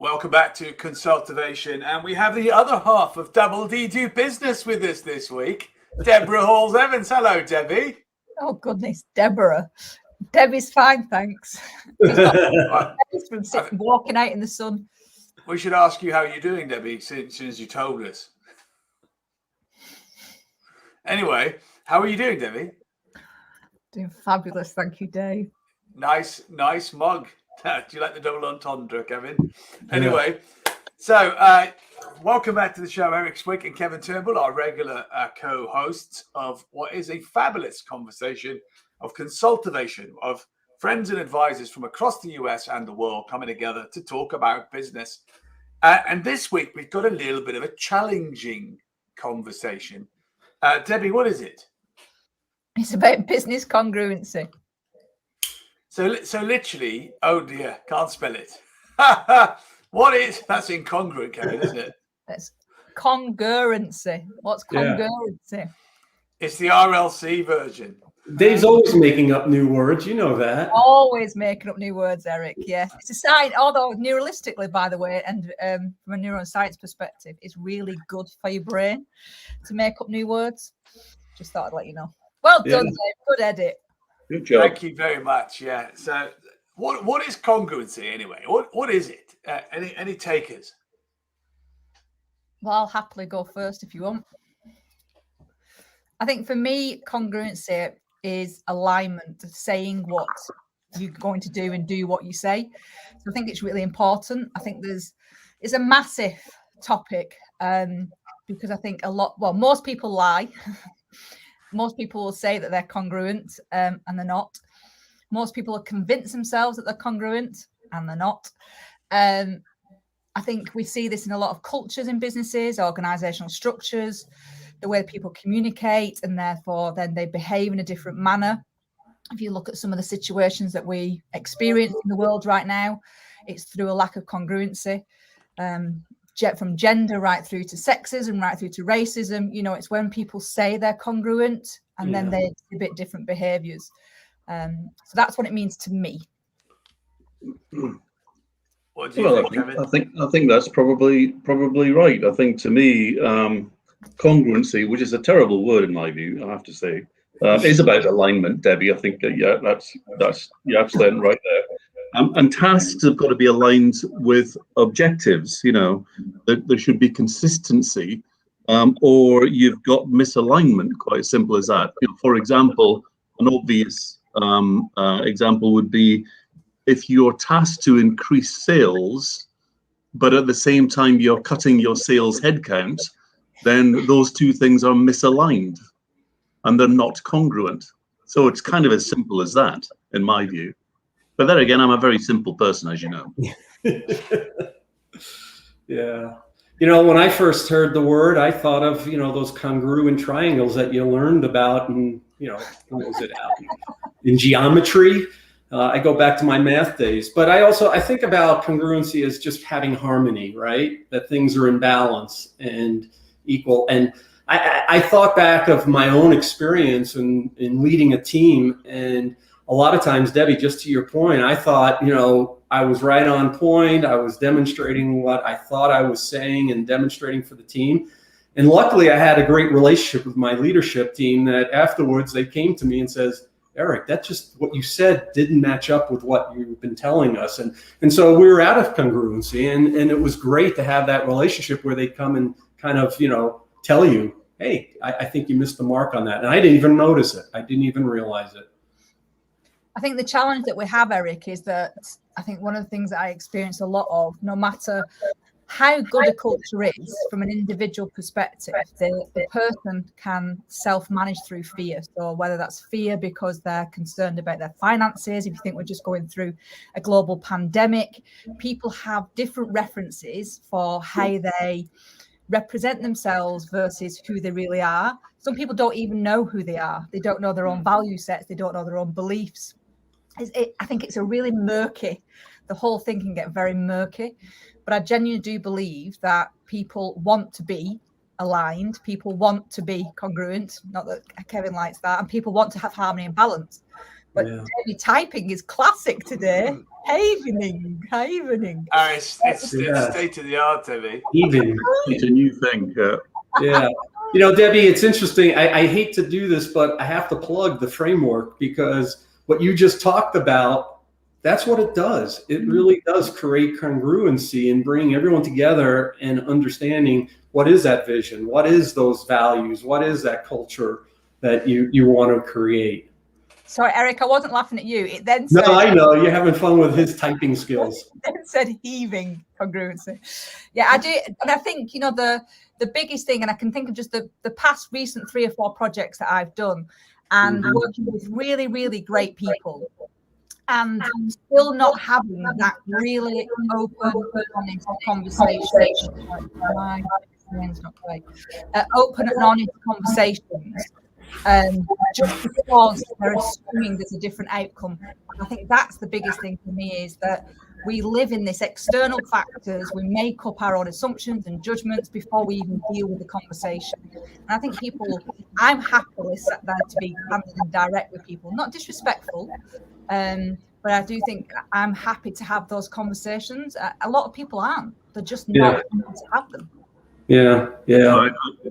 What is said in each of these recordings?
Welcome back to Consultivation, and we have the other half of Double D Do Business with us this week, Deborah Halls-Evans. Hello, Debbie. Oh, goodness, Deborah. Debbie's fine, thanks. Debbie's from walking out in the sun. We should ask you how you're doing, Debbie, since you told us. Anyway, how are you doing, Debbie? Doing fabulous, thank you, Dave. Nice mug. Do you like the double entendre, Kevin? Anyway, so welcome back to the show, Eric Swick and Kevin Turnbull, our regular co-hosts of what is a fabulous conversation of consultivation, of friends and advisors from across the US and the world coming together to talk about business. And this week, we've got a little bit of a challenging conversation. Debbie, what is it? It's about business congruency. So literally, oh dear, can't spell it. What is, that's incongruent, Kevin, isn't it? It's congruency. What's congruency? Yeah. It's the RLC version. Dave's always making up new words, you know that. Always making up new words, Eric, yeah. It's a sign, although neuralistically, by the way, and from a neuroscience perspective, it's really good for your brain to make up new words. Just thought I'd let you know. Well done, Dave. Good edit. Good job. Thank you very much. Yeah. So, what is congruency anyway? What is it? Any takers? Well, I'll happily go first if you want. I think for me, congruency is alignment, saying what you're going to do and do what you say. So I think it's really important. I think it's a massive topic because I think most people lie. Most people will say that they're congruent and they're not. Most people will convince themselves that they're congruent and they're not. I think we see this in a lot of cultures in businesses, organizational structures, the way people communicate, and therefore then they behave in a different manner. If you look at some of the situations that we experience in the world right now, it's through a lack of congruency. From gender right through to sexism, right through to racism, it's when people say they're congruent and then they exhibit different behaviors. So that's what it means to me. What do you think, Kevin? I think that's probably right. I think to me, congruency, which is a terrible word in my view, I have to say, is about alignment, Debbie. I think that's you're absolutely right there. And tasks have got to be aligned with objectives. There should be consistency, or you've got misalignment. Quite simple as that. For example, an obvious example would be if you're tasked to increase sales, but at the same time you're cutting your sales headcount, then those two things are misaligned, and they're not congruent. So it's kind of as simple as that, in my view. But then again, I'm a very simple person, as you know. Yeah. When I first heard the word, I thought of, those congruent triangles that you learned about in, what was it out in geometry. I go back to my math days. But I think about congruency as just having harmony, right? That things are in balance and equal. And I thought back of my own experience in leading a team, and a lot of times, Debbie, just to your point, I thought, I was right on point. I was demonstrating what I thought I was saying and demonstrating for the team. And luckily, I had a great relationship with my leadership team that afterwards they came to me and says, Eric, that's just what you said didn't match up with what you've been telling us. And so we were out of congruency. And it was great to have that relationship where they come and kind of, tell you, hey, I think you missed the mark on that. And I didn't even notice it. I didn't even realize it. I think the challenge that we have, Eric, is that I think one of the things that I experience a lot of, no matter how good a culture is from an individual perspective, the person can self-manage through fear. So whether that's fear because they're concerned about their finances, if you think we're just going through a global pandemic, people have different references for how they represent themselves versus who they really are. Some people don't even know who they are. They don't know their own value sets. They don't know their own beliefs. I think it's a really murky, the whole thing can get very murky, but I genuinely do believe that people want to be aligned, people want to be congruent, not that Kevin likes that, and people want to have harmony and balance. But Debbie typing is classic today. Havening. It's state of the art, Debbie. Even. It's a new thing. Yeah. You know, Debbie, it's interesting. I hate to do this, but I have to plug the framework, because what you just talked about, that's what it does. It really does create congruency and bring everyone together and understanding what is that vision, what is those values, what is that culture that you want to create. Sorry, Eric, I wasn't laughing at you. It then said, No, I know you're having fun with his typing skills. It then said heaving congruency. Yeah, I do. And I think, you know, the biggest thing, and I can think of just the past recent 3 or 4 projects that I've done, and working with really, really great people, and still not having that really open, honest conversation. My screen's not great. Open and honest conversations. Just because they're assuming there's a different outcome. I think that's the biggest thing for me, is that we live in this external factors. We make up our own assumptions and judgments before we even deal with the conversation. And I think I'm happily sat there to be candid and direct with people, not disrespectful, but I do think I'm happy to have those conversations. A lot of people aren't. They're just not able to have them. Yeah.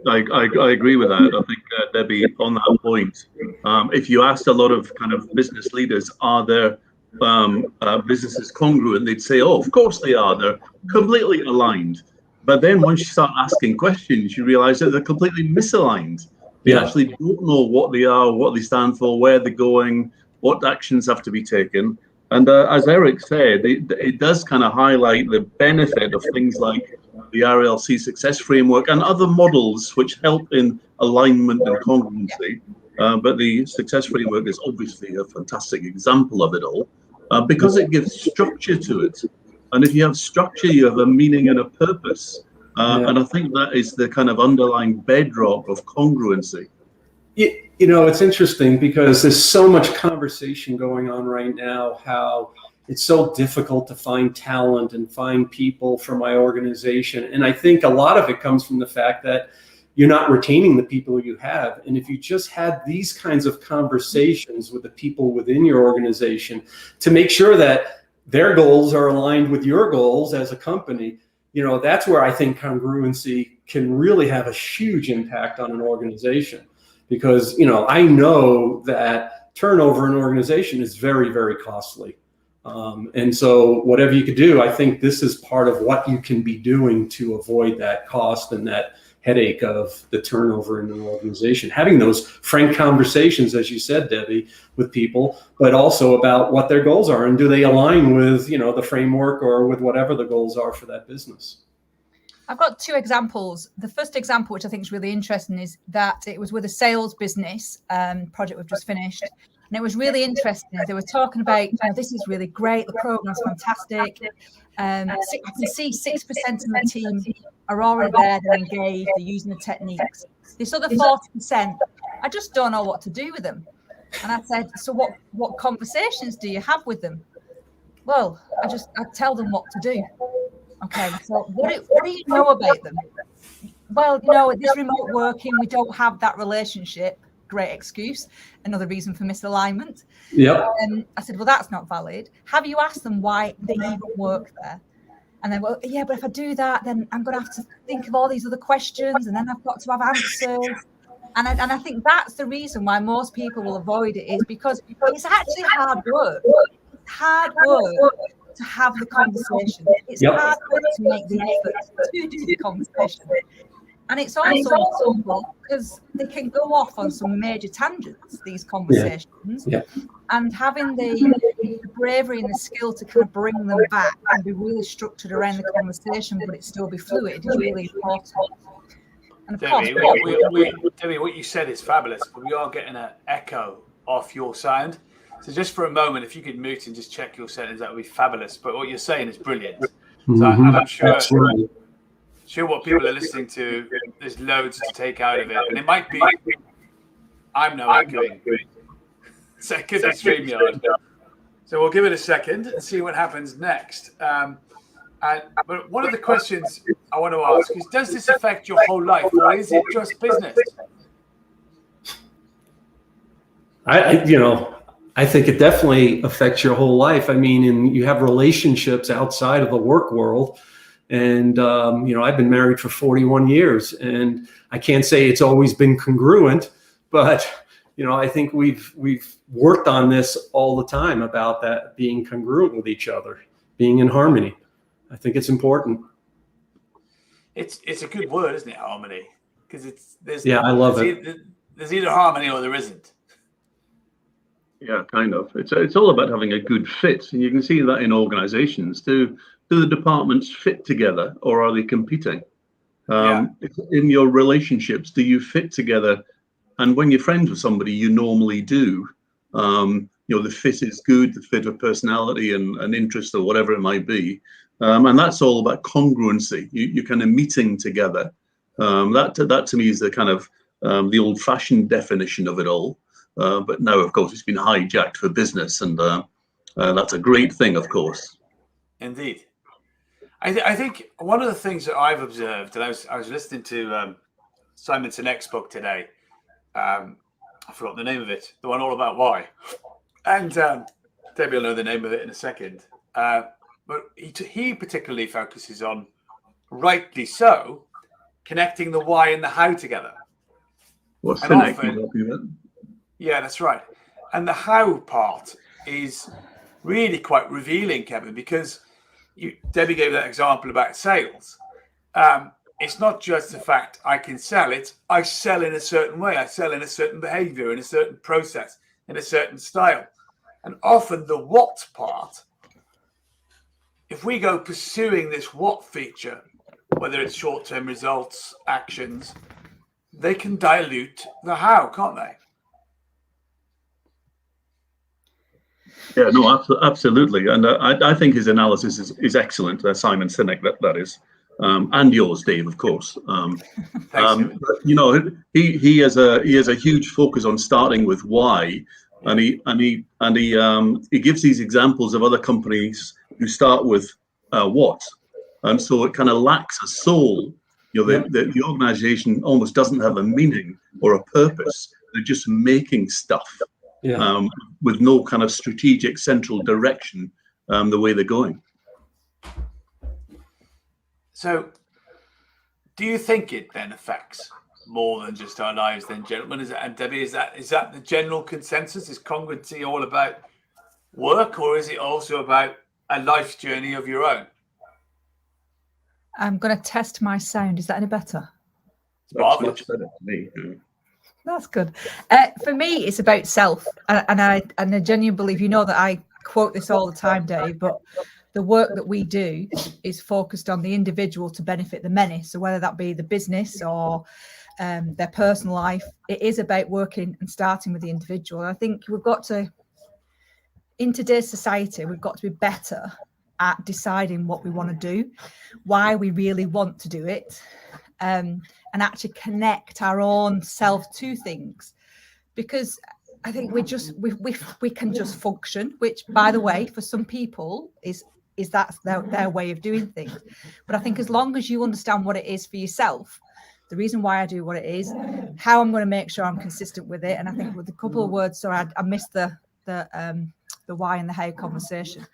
I agree with that. I think, Debbie, on that point, if you asked a lot of kind of business leaders, are their businesses congruent, they'd say, oh, of course they are. They're completely aligned. But then once you start asking questions, you realize that they're completely misaligned. They actually don't know what they are, what they stand for, where they're going, what actions have to be taken. And as Eric said, it does kind of highlight the benefit of things like the RLC success framework and other models which help in alignment and congruency. But the success framework is obviously a fantastic example of it all, because it gives structure to it. And if you have structure, you have a meaning and a purpose. And I think that is the kind of underlying bedrock of congruency. You know, it's interesting because there's so much conversation going on right now, how it's so difficult to find talent and find people for my organization. And I think a lot of it comes from the fact that you're not retaining the people you have. And if you just had these kinds of conversations with the people within your organization to make sure that their goals are aligned with your goals as a company, you know, that's where I think congruency can really have a huge impact on an organization. Because, you know, I know that turnover in an organization is very, very costly. And so whatever you could do, I think this is part of what you can be doing to avoid that cost and that headache of the turnover in an organization. Having those frank conversations, as you said, Debbie, with people, but also about what their goals are and do they align with, you know, the framework or with whatever the goals are for that business. I've got 2 examples. The first example, which I think is really interesting, is that it was with a sales business project we've just finished. And it was really interesting. They were talking about, you know, this is really great. The program's fantastic. I can see 6% of the team are already there. They're engaged. They're using the techniques. This other 40%, I just don't know what to do with them. And I said, so what conversations do you have with them? Well, I tell them what to do. Okay, so what do you know about them? Well, you know, at this remote working, we don't have that relationship. Great excuse. Another reason for misalignment. Yeah. I said, well, that's not valid. Have you asked them why they even work there? And then, well, yeah, but if I do that, then I'm going to have to think of all these other questions, and then I've got to have answers. And I think that's the reason why most people will avoid it, is because it's actually hard work. It's hard work to have the conversation. It's hard work to make the effort to do the conversation. And it's also simple because they can go off on some major tangents, these conversations. And having the bravery and the skill to kind of bring them back and be really structured around the conversation, but it still be fluid, is really important. And of Debbie, course, Debbie, what you said is fabulous, but we are getting an echo off your sound. So just for a moment, if you could mute and just check your settings, that would be fabulous. But what you're saying is brilliant. So I'm sure what people are listening to, there's loads to take out of it. And it might be, I'm now echoing. Second to StreamYard. So we'll give it a second and see what happens next. But one of the questions I want to ask is, does this affect your whole life, or is it just business? I I think it definitely affects your whole life. I mean, and you have relationships outside of the work world. And, I've been married for 41 years, and I can't say it's always been congruent, but, I think we've worked on this all the time about that being congruent with each other, being in harmony. I think it's important. It's a good word, isn't it? Harmony, because I love it. There's either harmony or there isn't. Yeah, kind of. It's all about having a good fit, and you can see that in organizations. Do the departments fit together, or are they competing? In your relationships, do you fit together? And when you're friends with somebody, you normally do. The fit is good, the fit of personality and interest or whatever it might be. And that's all about congruency. You kind of meeting together. That to me is the kind of the old-fashioned definition of it all. But now, of course, it's been hijacked for business, and that's a great thing, of course. Indeed. I think one of the things that I've observed, and I was listening to Simon Sinek's book today. I forgot the name of it, the one all about why. And Debbie will know the name of it in a second. But he particularly focuses on, rightly so, connecting the why and the how together. What's Sinek? Yeah, that's right. And the how part is really quite revealing, Kevin, because Debbie gave that example about sales. It's not just the fact I can sell it. I sell in a certain way. I sell in a certain behavior, in a certain process, in a certain style. And often the what part, if we go pursuing this what feature, whether it's short-term results, actions, they can dilute the how, can't they? Yeah, no, absolutely. And I think his analysis is excellent. Simon Sinek, that is. And yours, Dave, of course. Thanks, he has a huge focus on starting with why, and he gives these examples of other companies who start with what, and so it kind of lacks a soul. The organization almost doesn't have a meaning or a purpose. They're just making stuff with no kind of strategic central direction the way they're going. So, do you think it then affects more than just our lives, then, gentlemen? And Debbie, is that the general consensus? Is congruency all about work, or is it also about a life journey of your own? I'm going to test my sound. Is that any better? That's much better to me. That's good. For me, it's about self, and I genuinely believe, that I quote this all the time, Dave, but the work that we do is focused on the individual to benefit the many. So whether that be the business or their personal life, it is about working and starting with the individual. And I think we've got to, in today's society, we've got to be better at deciding what we want to do, why we really want to do it, and actually connect our own self to things. Because I think we can just function, which, by the way, for some people is that's their way of doing things. But I think as long as you understand what it is for yourself, the reason why I do what it is, how I'm going to make sure I'm consistent with it. And I think with a couple of words, so I missed the why and the how conversation.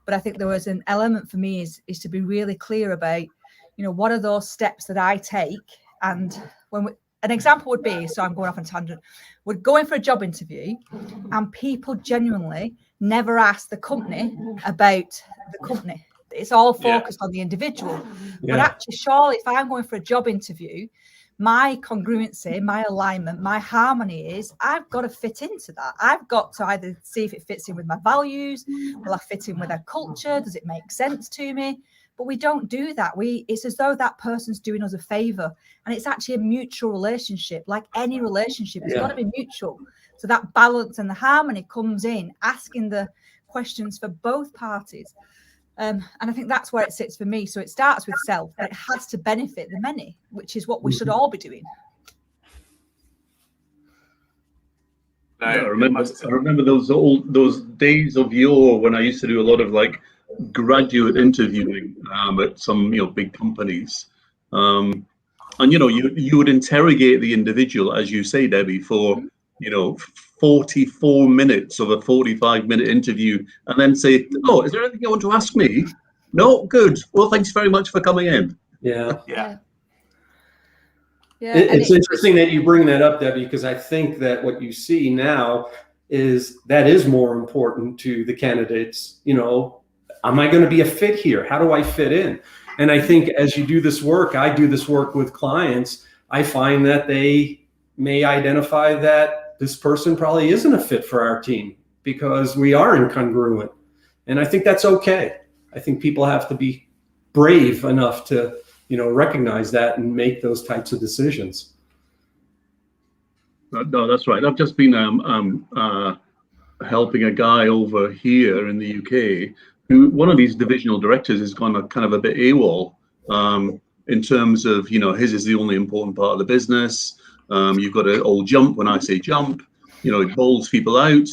But I think there was an element for me is to be really clear about, what are those steps that I take. And an example would be, so I'm going off on a tangent, we're going for a job interview and people genuinely never ask the company about the company. It's all focused on the individual. But actually, surely, if I'm going for a job interview, my congruency, my alignment, my harmony is I've got to fit into that. I've got to either see if it fits in with my values. Will I fit in with their culture? Does it make sense to me? But we don't do that. It's as though that person's doing us a favor. And it's actually a mutual relationship. Like any relationship, it's got to be mutual. So that balance and the harmony comes in, asking the questions for both parties. And I think that's where it sits for me. So it starts with self, but it has to benefit the many, which is what we should all be doing. I remember those days of yore when I used to do a lot of graduate interviewing at some big companies, and you would interrogate the individual, as you say, Debbie, for 44 minutes of a 45-minute interview and then say, "Oh, is there anything you want to ask me?" No, good. Well, thanks very much for coming in. Yeah. It's interesting that you bring that up, Debbie, because I think that what you see now is that is more important to the candidates. Am I going to be a fit here? How do I fit in? And I think as you do this work, I do this work with clients, I find that they may identify that this person probably isn't a fit for our team because we are incongruent. And I think that's okay. I think people have to be brave enough to, recognize that and make those types of decisions. No, that's right. I've just been helping a guy over here in the UK who, one of these divisional directors, has gone kind of a bit AWOL in terms of, his is the only important part of the business. You've got to all jump when I say jump. It bowls people out.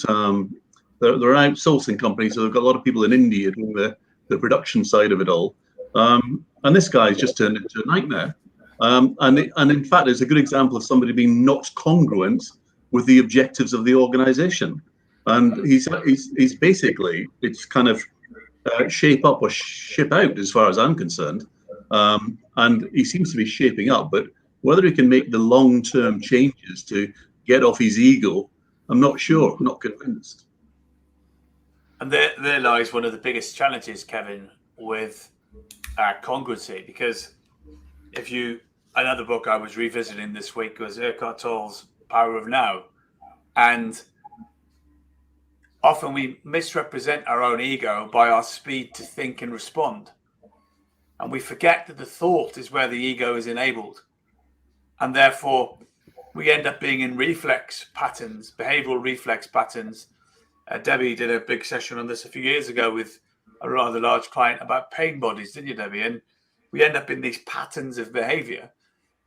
They're an outsourcing company, so they've got a lot of people in India doing the production side of it all. And this guy's just turned into a nightmare. And in fact, it's a good example of somebody being not congruent with the objectives of the organization. And he's basically, it's kind of shape up or ship out as far as I'm concerned. And he seems to be shaping up, but whether he can make the long-term changes to get off his ego, I'm not sure, I'm not convinced. And there lies one of the biggest challenges, Kevin, with congruency, because another book I was revisiting this week was Eckhart Tolle's Power of Now. And often we misrepresent our own ego by our speed to think and respond. And we forget that the thought is where the ego is enabled. And therefore, we end up being in reflex patterns, behavioral reflex patterns. Debbie did a big session on this a few years ago with a rather large client about pain bodies, didn't you, Debbie? And we end up in these patterns of behavior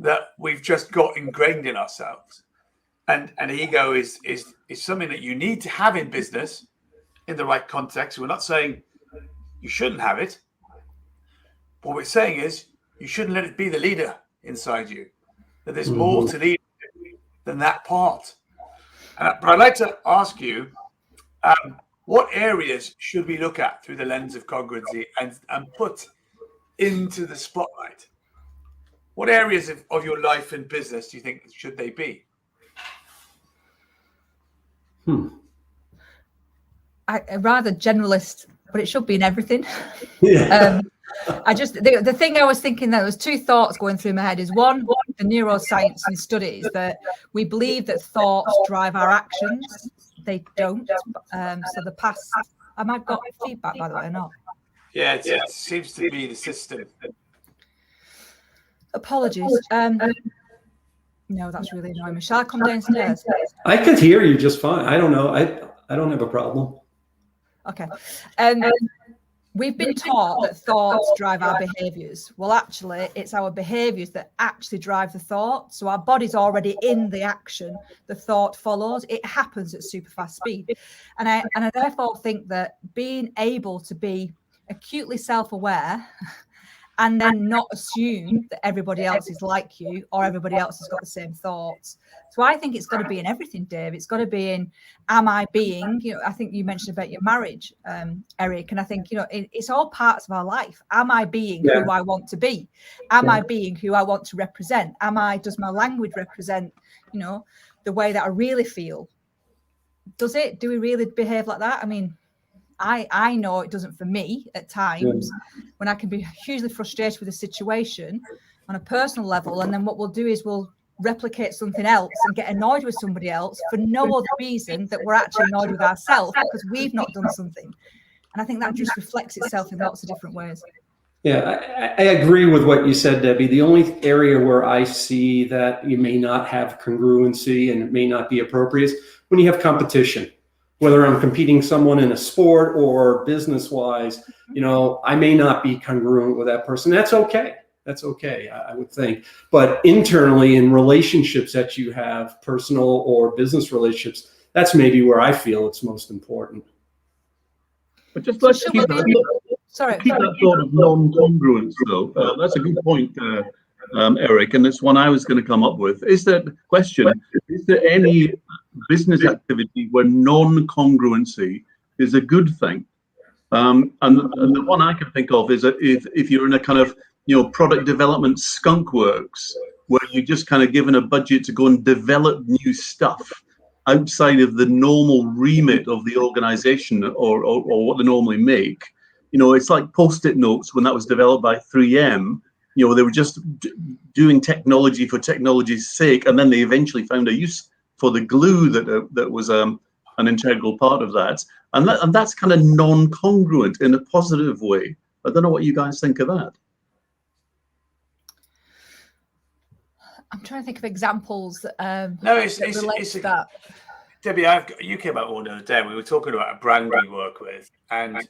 that we've just got ingrained in ourselves. And ego is something that you need to have in business in the right context. We're not saying you shouldn't have it. What we're saying is you shouldn't let it be the leader inside you. That there's more to leadership than that part. But I'd like to ask you, what areas should we look at through the lens of congruency and put into the spotlight? What areas of your life and business do you think should they be? I'm rather generalist, but it should be in everything. Yeah. The thing I was thinking, there was two thoughts going through my head. Is one, the neuroscience and studies that we believe that thoughts drive our actions. They don't. So the past. I might have got feedback, by the way, or not? Yeah, it seems to be the system. Apologies. No, that's really annoying me. Shall I come downstairs? I could hear you just fine. I don't know. I don't have a problem. Okay. We've been taught that thoughts drive our behaviors. Well, actually, it's our behaviors that actually drive the thought. So our body's already in the action. The thought follows. It happens at super fast speed. And I therefore think that being able to be acutely self-aware and then not assume that everybody else is like you or everybody else has got the same thoughts. So I think it's got to be in everything, Dave. It's got to be in, am I being, I think you mentioned about your marriage, Eric, and I think, it's all parts of our life. Am I being who I want to be? Am I being who I want to represent? Does my language represent, the way that I really feel? Do we really behave like that? I mean, I know it doesn't for me at times when I can be hugely frustrated with a situation on a personal level. And then what we'll do is we'll replicate something else and get annoyed with somebody else for no other reason that we're actually annoyed with ourselves because we've not done something. And I think that just reflects itself in lots of different ways. Yeah, I agree with what you said, Debbie. The only area where I see that you may not have congruency and it may not be appropriate is when you have competition. Whether I'm competing someone in a sport or business-wise, I may not be congruent with that person. That's okay. That's okay, I would think. But internally, in relationships that you have, personal or business relationships, that's maybe where I feel it's most important. But just let's keep that thought of non-congruence, though. That's a good point, Eric, and it's one I was going to come up with. Is there any business activity where non-congruency is a good thing? And the one I can think of is if you're in a kind of product development skunk works, where you're just kind of given a budget to go and develop new stuff outside of the normal remit of the organization or what they normally make. It's like Post-it notes when that was developed by 3M. They were just doing technology for technology's sake, and then they eventually found a use for the glue that was an integral part of that. And that's kind of non-congruent in a positive way. I don't know what you guys think of that. I'm trying to think of examples No, that relate to that. Debbie, you came out one the other day. We were talking about a brand we work with, and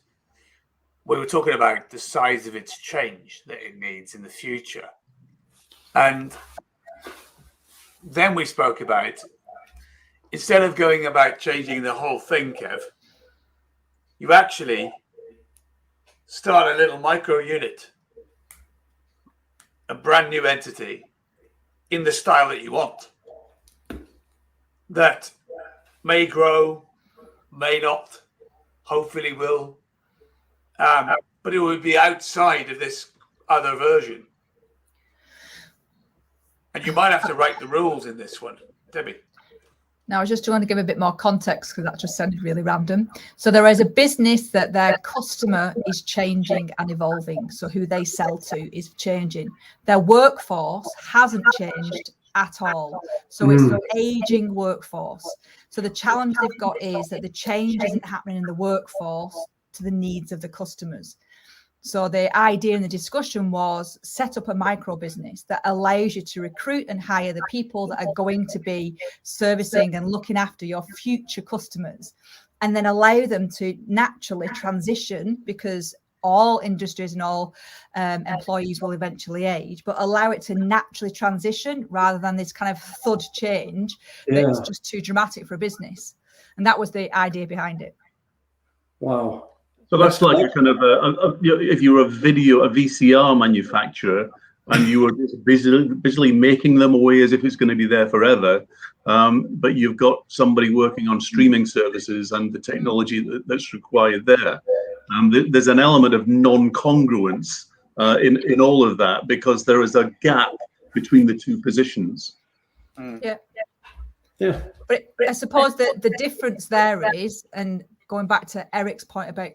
we were talking about the size of its change that it needs in the future. And then we spoke about, instead of going about changing the whole thing, Kev, you actually start a little micro unit, a brand new entity in the style that you want, that may grow, may not, hopefully will, but it would be outside of this other version. And you might have to write the rules in this one, Debbie. Now, I was just trying to give a bit more context because that just sounded really random. So there is a business that their customer is changing and evolving. So who they sell to is changing. Their workforce hasn't changed at all. So it's an aging workforce. So the challenge they've got is that the change isn't happening in the workforce to the needs of the customers. So the idea in the discussion was set up a micro business that allows you to recruit and hire the people that are going to be servicing and looking after your future customers, and then allow them to naturally transition, because all industries and all employees will eventually age, but allow it to naturally transition rather than this kind of thud change that's just too dramatic for a business. And that was the idea behind it. Wow. So that's like a kind of if you were a VCR manufacturer and you were just busily making them away as if it's going to be there forever, but you've got somebody working on streaming services and the technology that's required there. There's an element of non-congruence in all of that, because there is a gap between the two positions. Yeah. But I suppose that the difference there is, and going back to Eric's point about,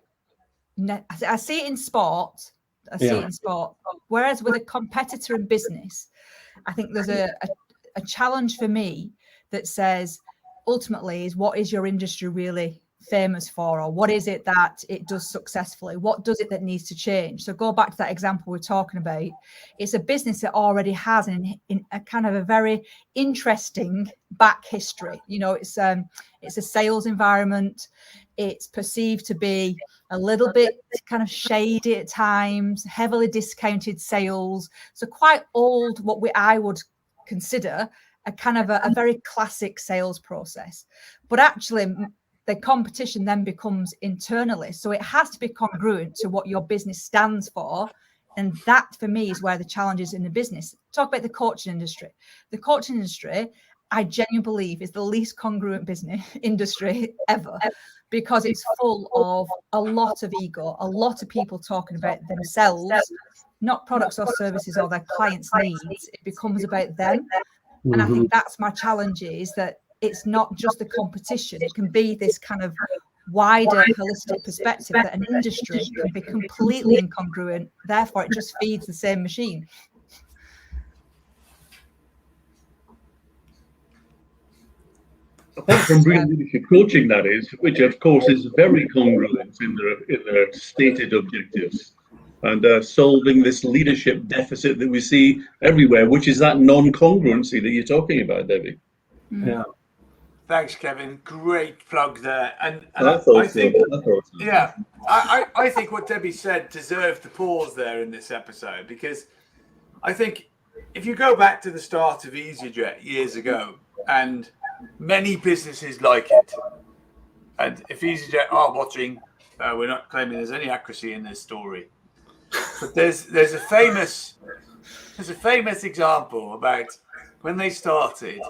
I see it in sport. Whereas with a competitor in business, I think there's a challenge for me that says, ultimately, is what is your industry really famous for, or what is it that it does successfully? What does it that needs to change? So go back to that example we're talking about. It's a business that already has in a kind of a very interesting back history. It's a sales environment. It's perceived to be a little bit kind of shady at times, heavily discounted sales. So quite old, I would consider a kind of a very classic sales process. But actually, the competition then becomes internally. So it has to be congruent to what your business stands for. And that, for me, is where the challenge is in the business. Talk about the coaching industry. The coaching industry, I genuinely believe, is the least congruent business industry ever, because it's full of a lot of ego, a lot of people talking about themselves, not products or services or their clients' needs. It becomes about them. And I think that's my challenge, is that it's not just the competition. It can be this kind of wider holistic perspective that an industry can be completely incongruent. Therefore, it just feeds the same machine. Apart from real leadership coaching, that is, which of course is very congruent in their stated objectives, and solving this leadership deficit that we see everywhere, which is that non-congruency that you're talking about, Debbie. Yeah. Thanks, Kevin. Great plug there. And I think what Debbie said deserved the pause there in this episode, because I think if you go back to the start of EasyJet years ago, and many businesses like it, and if EasyJet are watching, we're not claiming there's any accuracy in this story, but there's a famous There's a famous example about when they started,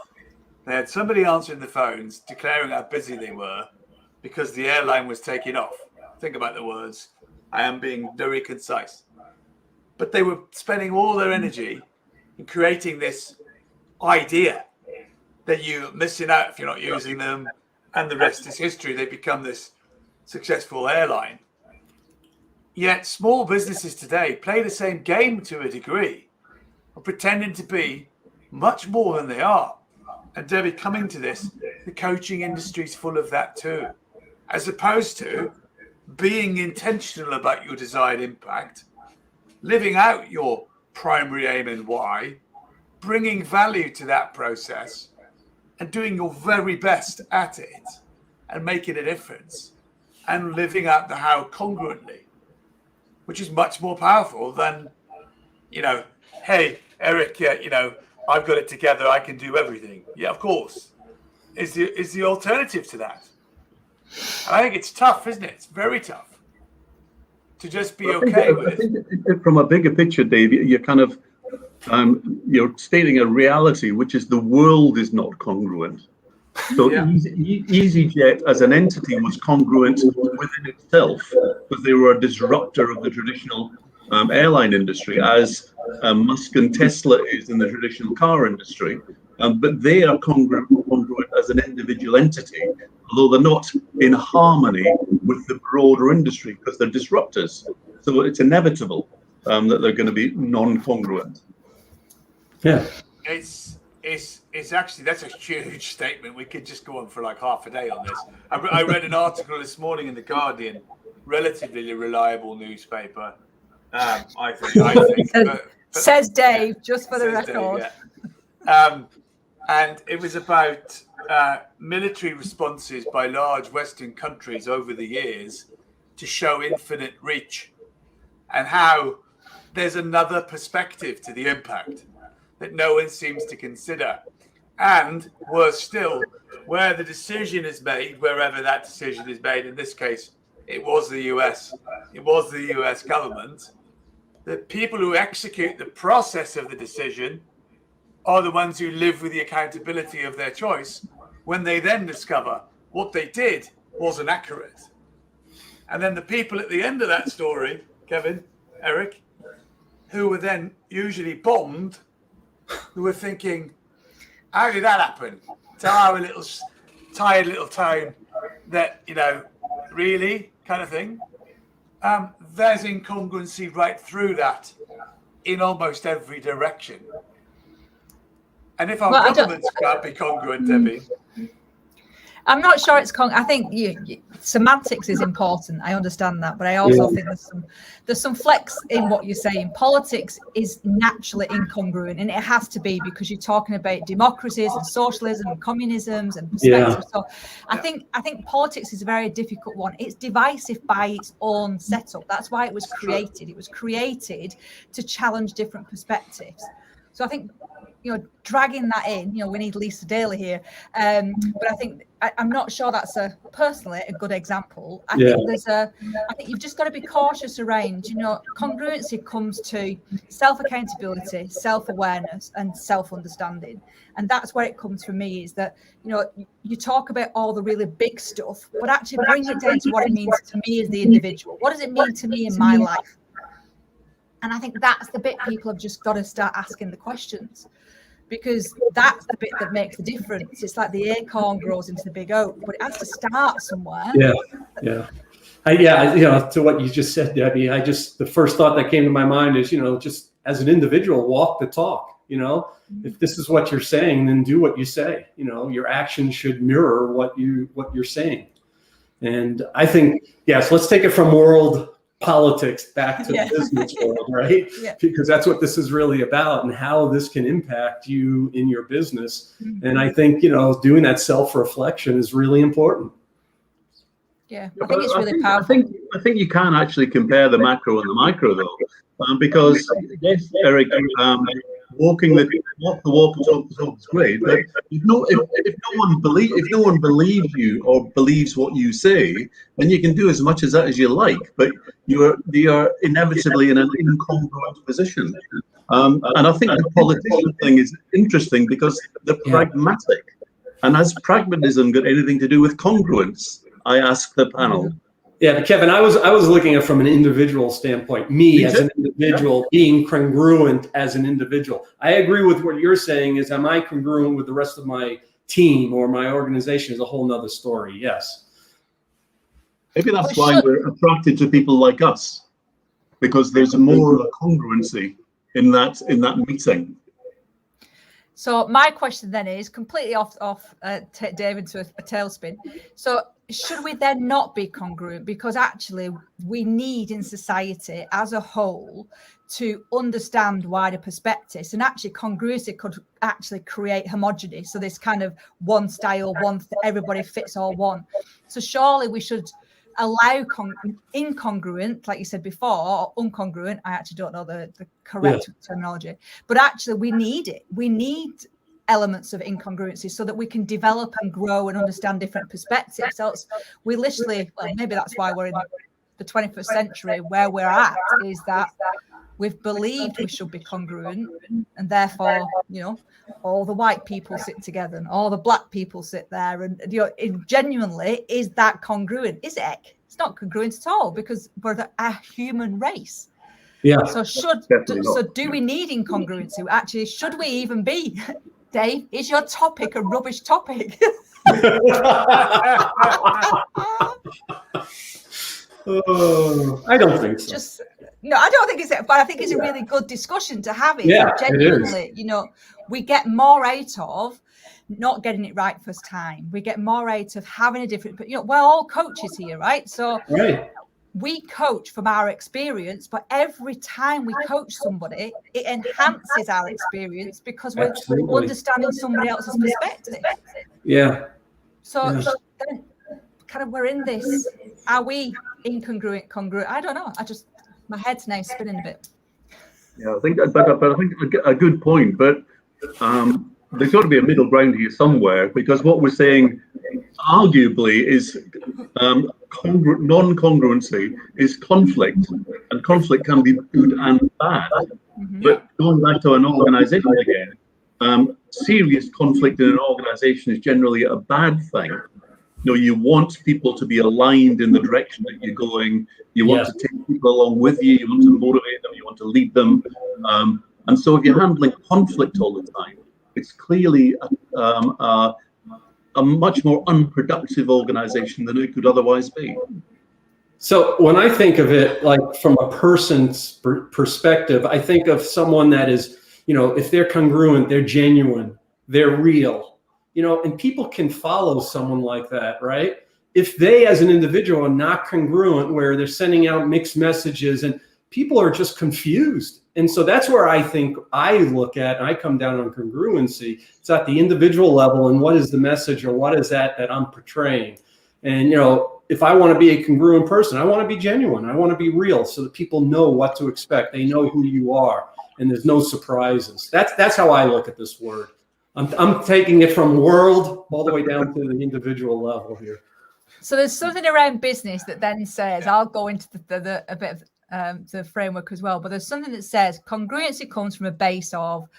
they had somebody answering the phones declaring how busy they were because the airline was taking off. Think about the words. I am being very concise. But they were spending all their energy in creating this idea that you're missing out if you're not using them, and the rest is history. They become this successful airline. Yet small businesses today play the same game to a degree, of pretending to be much more than they are. And Debbie, coming to this, the coaching industry is full of that too, as opposed to being intentional about your desired impact, living out your primary aim and why, bringing value to that process, and doing your very best at it, and making a difference, and living out the how congruently, which is much more powerful than, hey, Eric, I've got it together, I can do everything. Yeah, of course. Is the alternative to that. And I think it's tough, isn't it? It's very tough to just be okay with it. I think from a bigger picture, Dave, you're kind of you're stating a reality, which is the world is not congruent. So EasyJet as an entity was congruent within itself because they were a disruptor of the traditional airline industry, as Musk and Tesla is in the traditional car industry. But they are congruent as an individual entity, although they're not in harmony with the broader industry because they're disruptors. So it's inevitable that they're going to be non-congruent. Yeah. It's actually, that's a huge statement. We could just go on for like half a day on this. I read an article this morning in The Guardian, relatively reliable newspaper, I think. But says Dave, just for the record. Dave, yeah. And it was about military responses by large Western countries over the years to show infinite reach, and how there's another perspective to the impact that no one seems to consider. And worse still, where the decision is made, wherever that decision is made, in this case, it was the US government, the people who execute the process of the decision are the ones who live with the accountability of their choice when they then discover what they did wasn't accurate. And then the people at the end of that story, Kevin, Eric, who were then usually bombed, who were thinking, how did that happen? To our little tired little town that, really kind of thing. There's incongruency right through that in almost every direction. And if our governments can't be congruent, Debbie. I'm not sure it's I think semantics is important. I understand that, but I also think there's some flex in what you're saying. Politics is naturally incongruent, and it has to be, because you're talking about democracies and socialism and communisms and perspectives. So I think politics is a very difficult one. It's divisive by its own setup. That's why it was created. It was created to challenge different perspectives. So I think, dragging that in, we need Lisa Daly here. But I think, I'm not sure that's personally a good example. I think you've just got to be cautious around, congruency comes to self-accountability, self-awareness and self-understanding. And that's where it comes for me, is that, you talk about all the really big stuff, but actually bring it down to what it means to me as the individual. What does it mean to me in my life? And I think that's the bit people have just got to start asking the questions, because that's the bit that makes the difference. It's like the acorn grows into the big oak, but it has to start somewhere. To what you just said, Debbie, the first thought that came to my mind is, just as an individual, walk the talk. If this is what you're saying, then do what you say. Your actions should mirror what you're saying. And I think, yes, let's take it from world politics back to the business world, right? Because that's what this is really about, and how this can impact you in your business. And I think, doing that self-reflection is really important. I think it's really powerful. I think you can actually compare the macro and the micro, though, because yes, Eric, walking the walk and talk the talk is great, but if no one believes you or believes what you say, then you can do as much as that as you like, but you are inevitably in an incongruent position. And I think the politician thing is interesting because they're pragmatic. And has pragmatism got anything to do with congruence? I ask the panel. Yeah, but Kevin, I was looking at it from an individual standpoint. Me as an individual being congruent as an individual. I agree with what you're saying. Is am I congruent with the rest of my team or my organization? Is a whole nother story. Yes. Maybe that's why we're attracted to people like us, because there's more of a congruency in that meeting. So my question then is completely off David to a tailspin. So should we then not be congruent? Because actually we need in society as a whole to understand wider perspectives, and actually congruency could actually create homogeneity. So this kind of one style, everybody fits all one. So surely we should allow incongruent, like you said before, or uncongruent. I actually don't know the correct terminology, but actually we need it. We need elements of incongruency so that we can develop and grow and understand different perspectives. So we literally, well, maybe that's why we're in the 21st century where we're at, is that we've believed we should be congruent, and therefore, all the white people sit together and all the black people sit there, and it genuinely, is that congruent? Is it? It's not congruent at all, because we're a human race. Yeah. So do we need incongruency? Actually, should we even be? Dave, is your topic a rubbish topic? I don't think so. No, I don't think it's it, but I think it's a really good discussion to have. Genuinely, we get more out of not getting it right first time. We get more out of having a different, but we're all coaches here, right? So we coach from our experience, but every time we coach somebody, it enhances our experience because we're understanding somebody else's perspective. Yeah. So then kind of we're in this. Are we incongruent, congruent? I don't know. My head's now spinning a bit. Yeah, I think a good point, but there's got to be a middle ground here somewhere, because what we're saying arguably is non-congruency is conflict, and conflict can be good and bad. But going back to an organization again, serious conflict in an organization is generally a bad thing. You want people to be aligned in the direction that you're going. You want to take people along with you. You want to motivate them. You want to lead them. And so if you're handling conflict all the time, it's clearly a much more unproductive organization than it could otherwise be. So when I think of it, like from a person's perspective, I think of someone that is, if they're congruent, they're genuine, they're real. And people can follow someone like that, right? If they, as an individual, are not congruent, where they're sending out mixed messages and people are just confused. And so that's where I think I look at, and I come down on congruency. It's at the individual level, and what is the message, or what is that I'm portraying? And, if I want to be a congruent person, I want to be genuine. I want to be real, so that people know what to expect. They know who you are, and there's no surprises. That's how I look at this word. I'm taking it from world all the way down to the individual level here. So there's something around business that then says, I'll go into a bit of the framework as well, but there's something that says congruency comes from a base of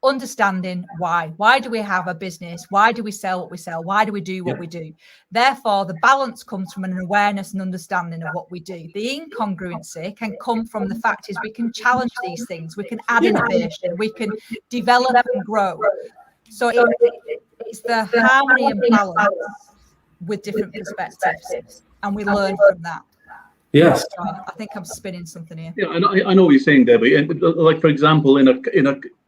understanding why. Why do we have a business? Why do we sell what we sell? Why do we do what we do? Therefore, the balance comes from an awareness and understanding of what we do. The incongruency can come from the fact is we can challenge these things. We can add innovation. We can develop and grow. So it's the harmony and balance with different perspectives, and we learn from that. Yes, I think I'm spinning something here. Yeah, I know what you're saying, Debbie. Like, for example, in a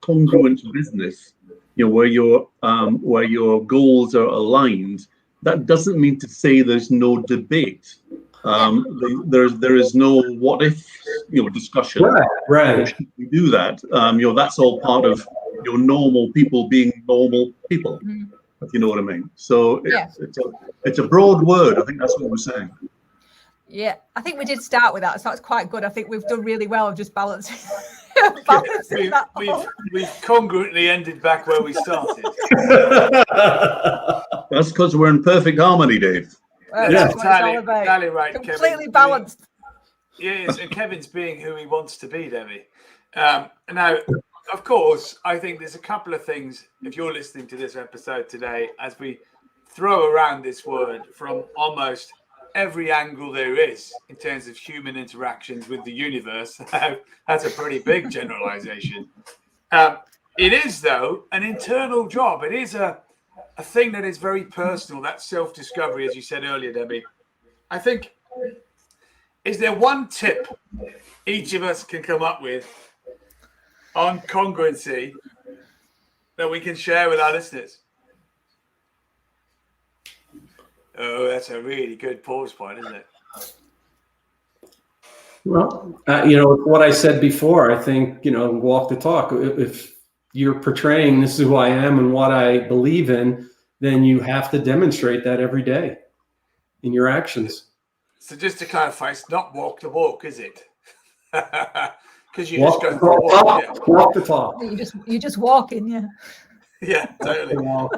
congruent business, where your goals are aligned, that doesn't mean to say there's no debate. There is no what if discussion. Right. Should we do that? That's all part of your normal people being normal people. If you know what I mean. So it's a broad word. I think that's what we're saying. Yeah, I think we did start with that, so that's quite good. I think we've done really well of just balancing. We've congruently ended back where we started. That's because we're in perfect harmony, Dave. That's what it's all about. Tally right, completely Kevin. Balanced. Yes, and Kevin's being who he wants to be, Debbie. Now, of course, I think there's a couple of things, if you're listening to this episode today, as we throw around this word from almost every angle there is in terms of human interactions with the universe. That's a pretty big generalization. It is, though, an internal job. It is a thing that is very personal, that self-discovery, as you said earlier, Debbie. I think, is there one tip each of us can come up with on congruency that we can share with our listeners? Oh, that's a really good pause point, isn't it? Well, what I said before, I think, walk the talk. If you're portraying this is who I am and what I believe in, then you have to demonstrate that every day in your actions. So just to clarify, it's not walk the walk, is it? Because you Walk just go walk the talk. You're just walking, yeah. Yeah, totally. I'll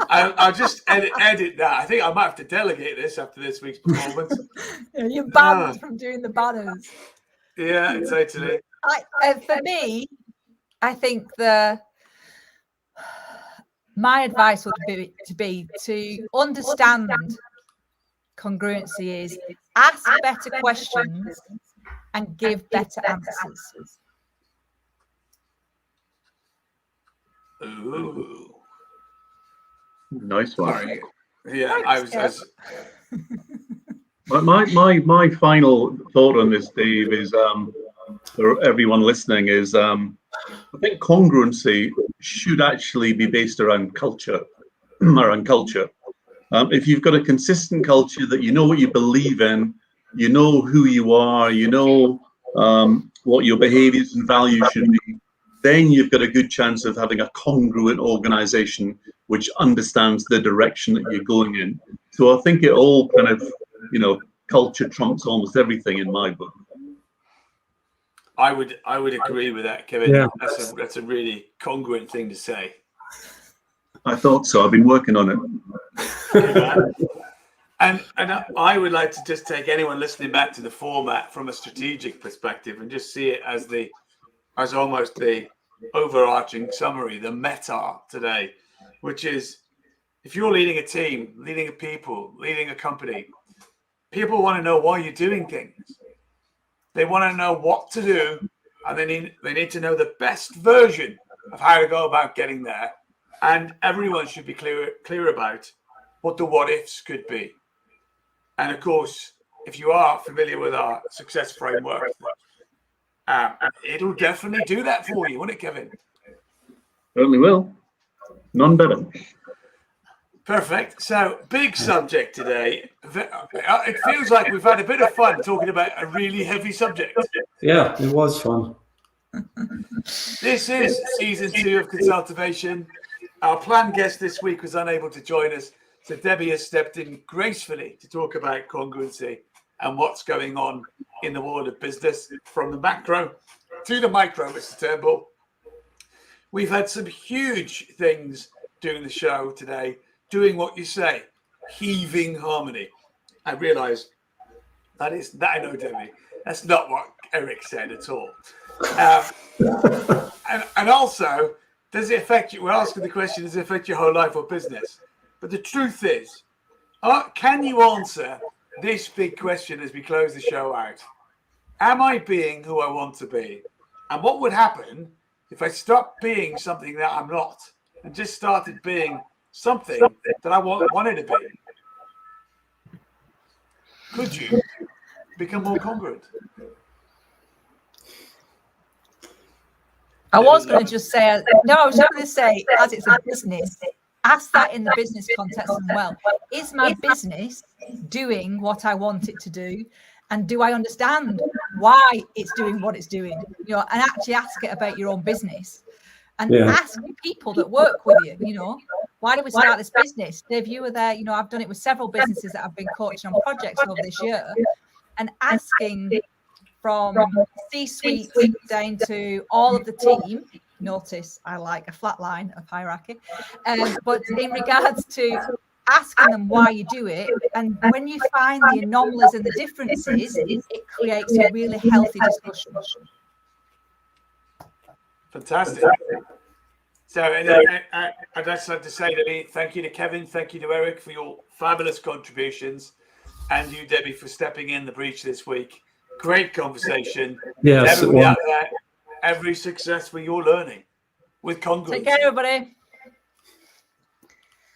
I'll just edit that. I think I might have to delegate this after this week's performance. You're banned from doing the banners. Yeah, totally. For me, I think my advice would be to understand congruency is ask better questions and give better answers. Ooh. Nice one. Sorry. Yeah, I was My final thought on this, Dave, is for everyone listening, is I think congruency should actually be based around culture. If you've got a consistent culture that you know what you believe in, you know who you are, you know what your behaviors and values should be, then you've got a good chance of having a congruent organization which understands the direction that you're going in. So I think it all kind of, culture trumps almost everything in my book. I would agree with that, Kevin. Yeah. That's a really congruent thing to say. I thought so. I've been working on it. And I would like to just take anyone listening back to the format from a strategic perspective and just see it as almost the overarching summary, the meta today, which is if you're leading a team, leading a people, leading a company, people want to know why you're doing things. They want to know what to do, and they need to know the best version of how to go about getting there. And everyone should be clear about what the what ifs could be. And of course, if you are familiar with our success framework, it'll definitely do that for you, won't it, Kevin? Certainly will. None better. Perfect. So, big subject today. It feels like we've had a bit of fun talking about a really heavy subject. Yeah, it was fun. This is season 2 of Consultivation. Our planned guest this week was unable to join us, so Debbie has stepped in gracefully to talk about congruency and what's going on in the world of business from the macro to the micro, Mr. Turnbull. We've had some huge things during the show today, doing what you say, heaving harmony. I realise that I know, Debbie, that's not what Eric said at all. And also, does it affect you? We're asking the question, does it affect your whole life or business? But the truth is, can you answer this big question as we close the show out? Am I being who I want to be? And what would happen if I stopped being something that I'm not and just started being something that I wanted to be? Could you become more congruent? I was going to just say, I was going to say, as it's a business, ask that in the business context as well. Is my business doing what I want it to do? And do I understand why it's doing what it's doing? And actually ask it about your own business. And ask people that work with you, why did we start this business? Dave, you were there, I've done it with several businesses that I've been coaching on projects over this year. And asking from C-suite down to all of the team. Notice I like a flat line of hierarchy. But in regards to asking them why you do it, and when you find the anomalies and the differences, it creates a really healthy discussion. Fantastic. So I'd just like to say thank you to Kevin, thank you to Eric for your fabulous contributions, and you, Debbie, for stepping in the breach this week. Great conversation. Yes, Everybody out there, every success for your learning with Congruency. Take care, everybody.